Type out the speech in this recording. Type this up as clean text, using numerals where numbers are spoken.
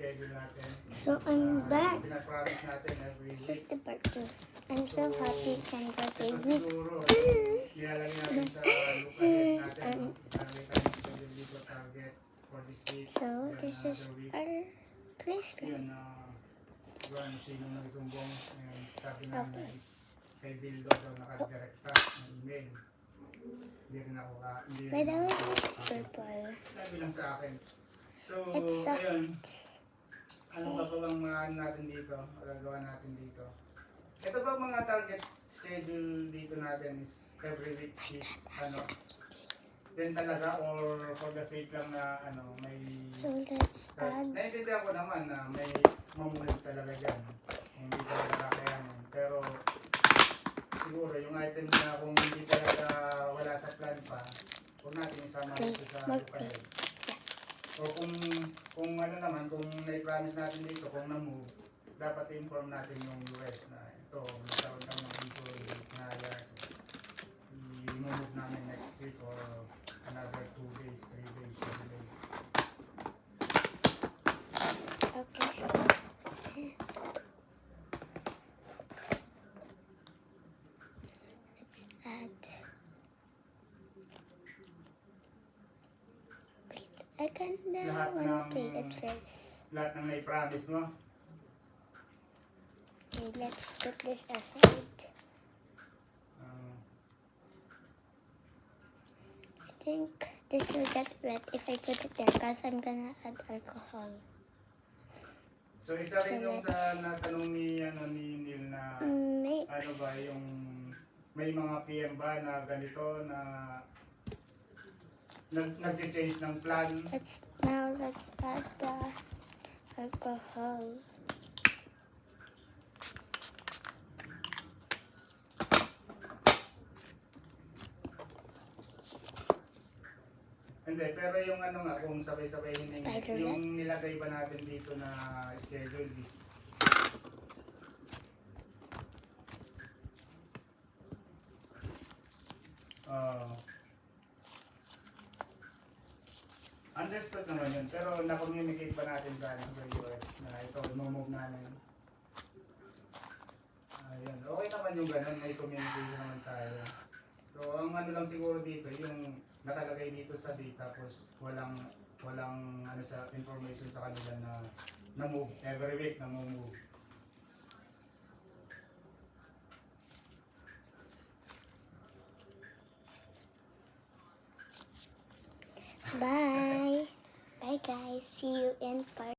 schedule natin. So, I'm back. Pinapromise natin every This week. is the part 2. I'm so happy Kendra Ito gave me siguro, this. nilalagay natin sa look ahead natin. No? Nilalagay tayo ng schedule dito, target for this week. So, Then this is another week. our quizlet. Yun, sino nagsumbong. And sabi namin Okay. is kay Bill daw nakadirekta ng email. Hindi rin ako hindi By the rin way, ako it's purple. sabi lang sa akin. So, It's ayun. soft. Ano ba bang mga ano natin dito? Magagawa natin dito? Ito ba mga target schedule dito natin is every week is ano? Then talaga or for the sake lang na ano, may So, let's add. naiintindihan ko naman na may mamulog talaga dyan. Hindi talaga kakayanin. Pero siguro yung item na kung hindi talaga wala sa plan pa, huwag natin isama dito sa lupay. O kung ano naman, kung na-promise natin dito, kung na-move, dapat i-inform natin yung US na ito, magkaroon kami ng info na i-move namin next week or another 2 days, 3 days, 4 days. Okay. Let's add. Wait, I kinda Lahat wanna ng- play it first. Lahat ng na-promise mo, Okay, let's put this aside. I think this will get wet if I put it there because I'm gonna add alcohol. so isa rin So yung sa let's- natanong ni Neil na Mix. ano ba yung may mga PM ba na ganito na nag-change ng plan. Let's add the alcohol. Hindi, pero yung ano nga, kung sabay-sabay Spider yung nilagay ba natin dito na schedule is understood naman yun, pero na-communicate ba natin sa US na ito, move namin. Ayun, okay naman yung ganun, may communication naman tayo. So, ang ano lang siguro dito, yung nakalagay dito sa data, tapos walang ano sa information sa kanila na move, every week na move. Bye. Bye guys. See you in part